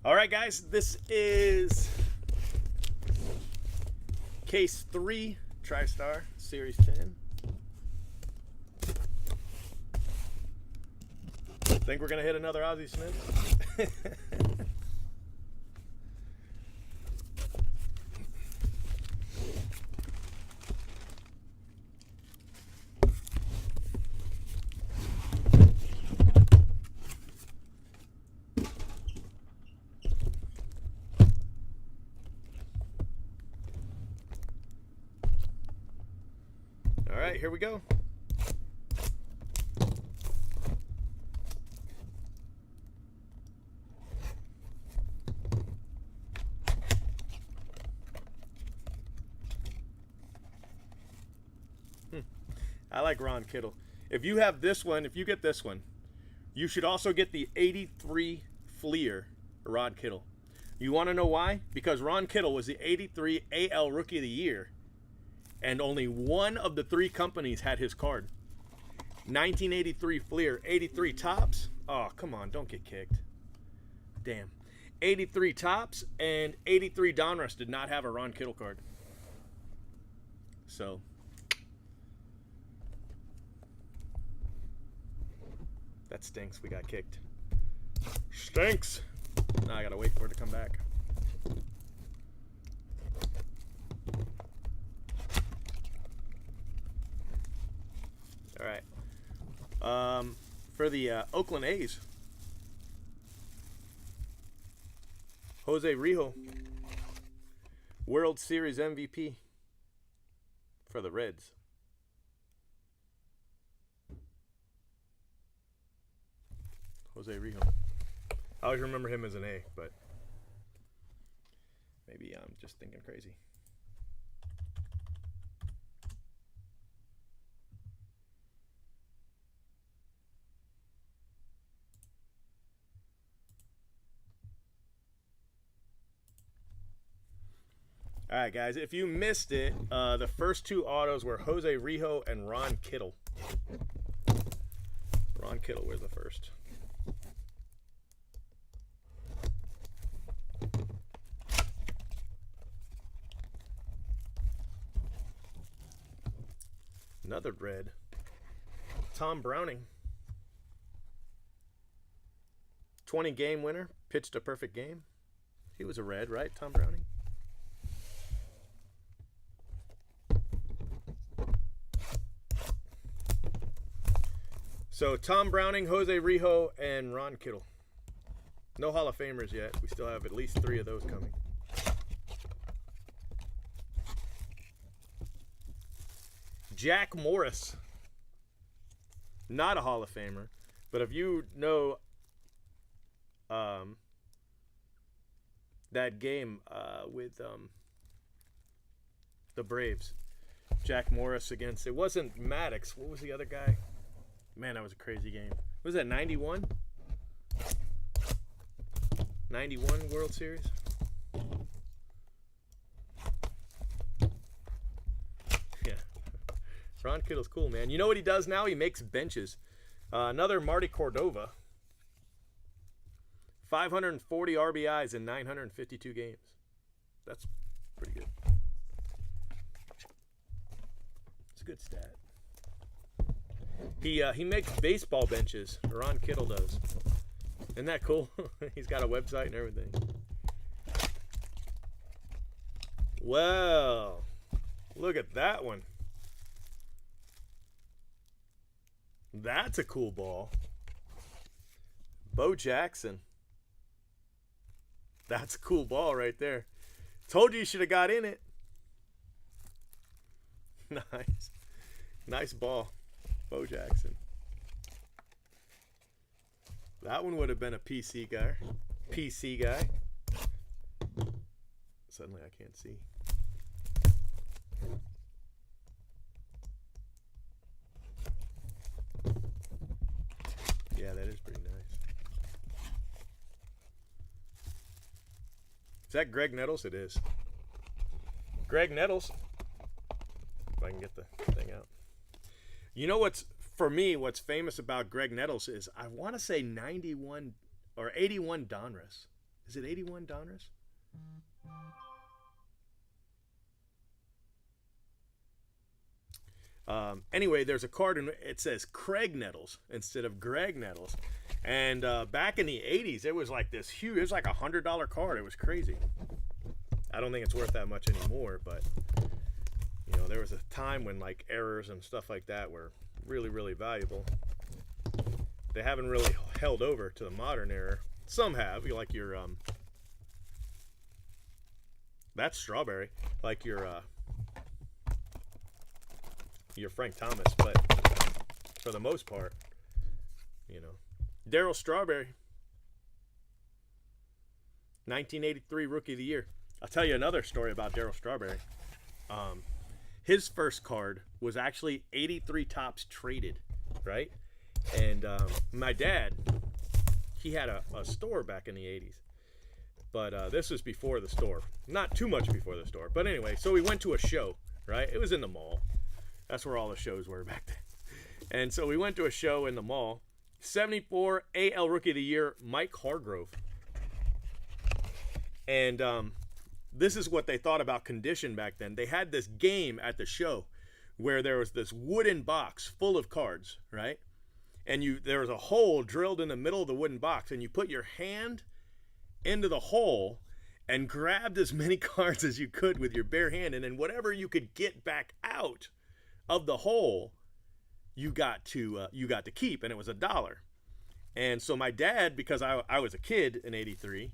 All right, guys, this is case 3, TriStar Series 10. Think we're gonna hit another Aussie Smith? All right, here we go. I like Ron Kittle. If you have this one, if you get this one, you should also get the 83 Fleer Ron Kittle. You want to know why? Because Ron Kittle was the 83 AL Rookie of the Year, and only one of the 3 companies had his card. 1983 Fleer, 83 Tops. Oh, come on, don't get kicked. Damn. 83 Tops and 83 Donruss did not have a Ron Kittle card. So that stinks. We got kicked. Stinks. Now I gotta wait for it to come back. All right. For the Oakland A's, Jose Rijo, World Series MVP for the Reds. Jose Rijo. I always remember him as an A, but maybe I'm just thinking crazy. All right, guys, if you missed it, the first 2 autos were Jose Rijo and Ron Kittle. Ron Kittle was the first. Another red. Tom Browning. 20 game winner. Pitched a perfect game. He was a red, right? Tom Browning. So Tom Browning, Jose Rijo, and Ron Kittle. No Hall of Famers yet. We still have at least 3 of those coming. Jack Morris. Not a Hall of Famer. But if you know that game with the Braves, Jack Morris against, it wasn't Maddox. What was the other guy? Man, that was a crazy game. Was that 91? 91 World Series? Yeah. Ron Kittle's cool, man. You know what he does now? He makes benches. Another Marty Cordova. 540 RBIs in 952 games. That's pretty good. It's a good stat. He makes baseball benches. Ron Kittle does. Isn't that cool? He's got a website and everything. Well, look at that one. That's a cool ball. Bo Jackson. That's a cool ball right there. Told you should have got in it. Nice. Nice ball. Bo Jackson. That one would have been a PC guy. PC guy. Suddenly I can't see. Yeah, that is pretty nice. Is that Greg Nettles? It is. Greg Nettles. If I can get the thing out. You know what's, for me, what's famous about Greg Nettles is, I want to say 91 or 81 Donruss. Is it 81 Donruss? Anyway, there's a card and it says Craig Nettles instead of Greg Nettles. And back in the 80s, it was like this huge, it was like $100 card. It was crazy. I don't think it's worth that much anymore, but you know, there was a time when like errors and stuff like that were really, really valuable. They haven't really held over to the modern era. Some have, like your that's Strawberry, like your Frank Thomas, but for the most part, you know, DARRYL Strawberry, 1983 Rookie of the Year. I'll tell you another story about DARRYL Strawberry. His first card was actually 83 Topps traded, right? And my dad, he had a store back in the 80s. But this was before the store. Not too much before the store. But anyway, so we went to a show, right? It was in the mall. That's where all the shows were back then. And so we went to a show in the mall. 74 AL Rookie of the Year, Mike Hargrove. And this is what they thought about condition back then. They had this game at the show where there was this wooden box full of cards, right? And there was a hole drilled in the middle of the wooden box, and you put your hand into the hole and grabbed as many cards as you could with your bare hand, and then whatever you could get back out of the hole, you got to keep, and it was $1. And so my dad, because I was a kid in '83,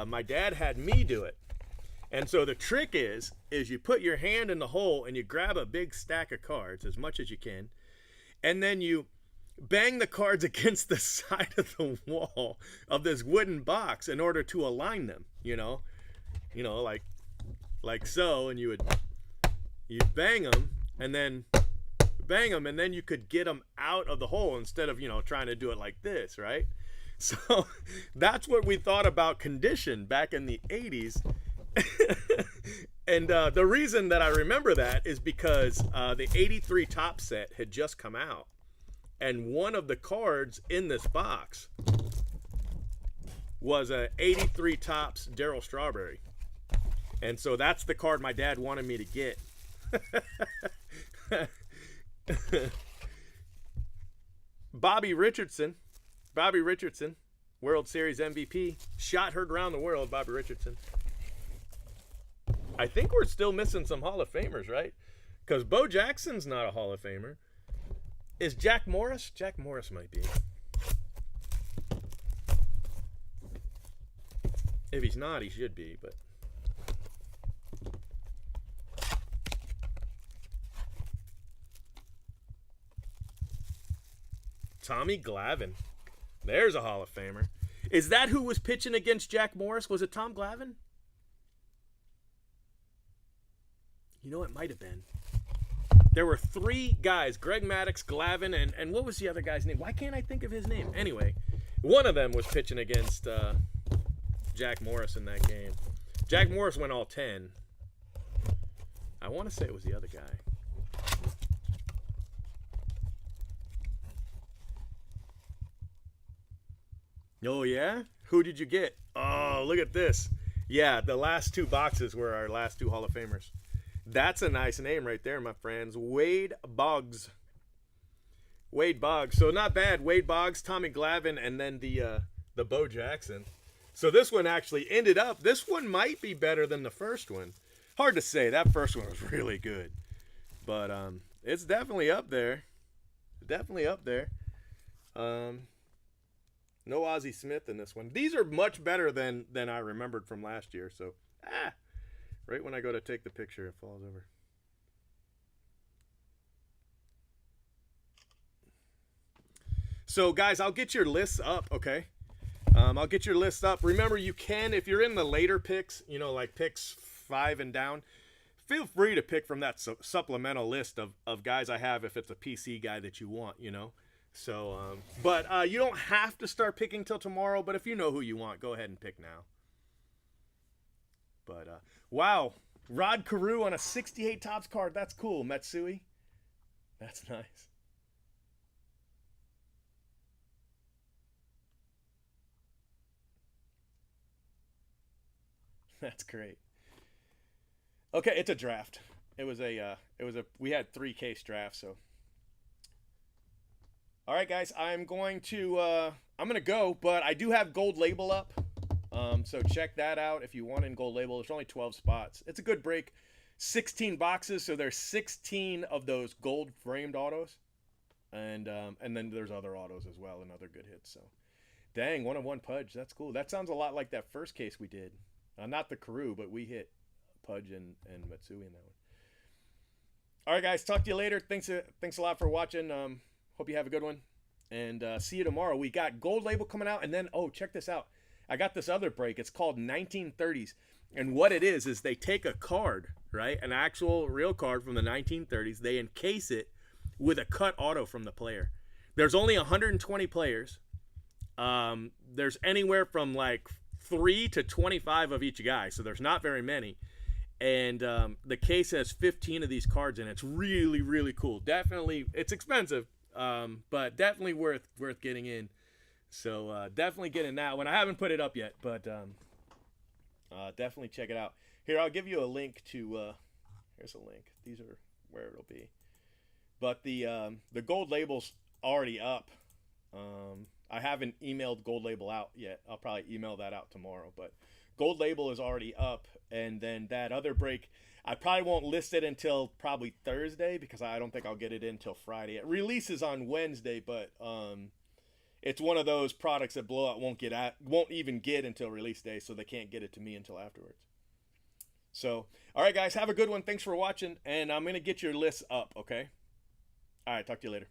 my dad had me do it. And so the trick is you put your hand in the hole and you grab a big stack of cards, as much as you can, and then you bang the cards against the side of the wall of this wooden box in order to align them, you know, like so, and you bang them and then you could get them out of the hole instead of, you know, trying to do it like this, right? So that's what we thought about condition back in the 80s. And the reason that I remember that is because the 83 Top set had just come out. And one of the cards in this box was a 83 Topps DARRYL Strawberry. And so that's the card my dad wanted me to get. Bobby Richardson, World Series MVP. Shot heard around the world, Bobby Richardson. I think we're still missing some Hall of Famers, right? Because Bo Jackson's not a Hall of Famer. Is Jack Morris? Jack Morris might be. If he's not, he should be, but. Tommy Glavine. There's a Hall of Famer. Is that who was pitching against Jack Morris? Was it Tom Glavine? You know, it might have been. There were three guys, Greg Maddux, Glavine, and what was the other guy's name? Why can't I think of his name? Anyway, one of them was pitching against Jack Morris in that game. Jack Morris went all 10. I want to say it was the other guy. Oh, yeah? Who did you get? Oh, look at this. Yeah, the last two boxes were our last two Hall of Famers. That's a nice name right there, my friends. Wade Boggs. Wade Boggs. So not bad. Wade Boggs, Tommy Glavine, and then the Bo Jackson. So this one actually ended up, this one might be better than the first one. Hard to say. That first one was really good. But it's definitely up there. Definitely up there. No Ozzie Smith in this one. These are much better than I remembered from last year. So, right when I go to take the picture, it falls over. So, guys, I'll get your lists up, okay? I'll get your list up. Remember, you can, if you're in the later picks, you know, like picks 5 and down, feel free to pick from that supplemental list of guys I have if it's a PC guy that you want, you know? So, but you don't have to start picking till tomorrow, but if you know who you want, go ahead and pick now. But, wow, Rod Carew on a 68 Topps card. That's cool, Matsui. That's nice. That's great. Okay, it's a draft. We had 3 case drafts, so. All right, guys, I'm going to go, but I do have Gold Label up. So check that out if you want in Gold Label. There's only 12 spots. It's a good break. 16 boxes, so there's 16 of those gold framed autos, and then there's other autos as well and other good hits. So, dang, 1-of-1 Pudge. That's cool. That sounds a lot like that first case we did. Not the Karoo, but we hit Pudge and Matsui in that one. All right, guys. Talk to you later. Thanks a lot for watching. Hope you have a good one, and see you tomorrow. We got Gold Label coming out, and then check this out. I got this other break. It's called 1930s. And what it is they take a card, right? An actual real card from the 1930s. They encase it with a cut auto from the player. There's only 120 players. There's anywhere from like 3 to 25 of each guy. So there's not very many. And the case has 15 of these cards in it. It's really, really cool. Definitely, it's expensive, but definitely worth getting in. So definitely get in that one. I haven't put it up yet, but definitely check it out. Here, I'll give you a link to. Here's a link. These are where it'll be. But the Gold Label's already up. I haven't emailed Gold Label out yet. I'll probably email that out tomorrow. But Gold Label is already up, and then that other break, I probably won't list it until probably Thursday because I don't think I'll get it in until Friday. It releases on Wednesday, but it's one of those products that Blowout won't even get until release day, so they can't get it to me until afterwards. So, all right, guys, have a good one. Thanks for watching, and I'm going to get your lists up, okay? All right, talk to you later.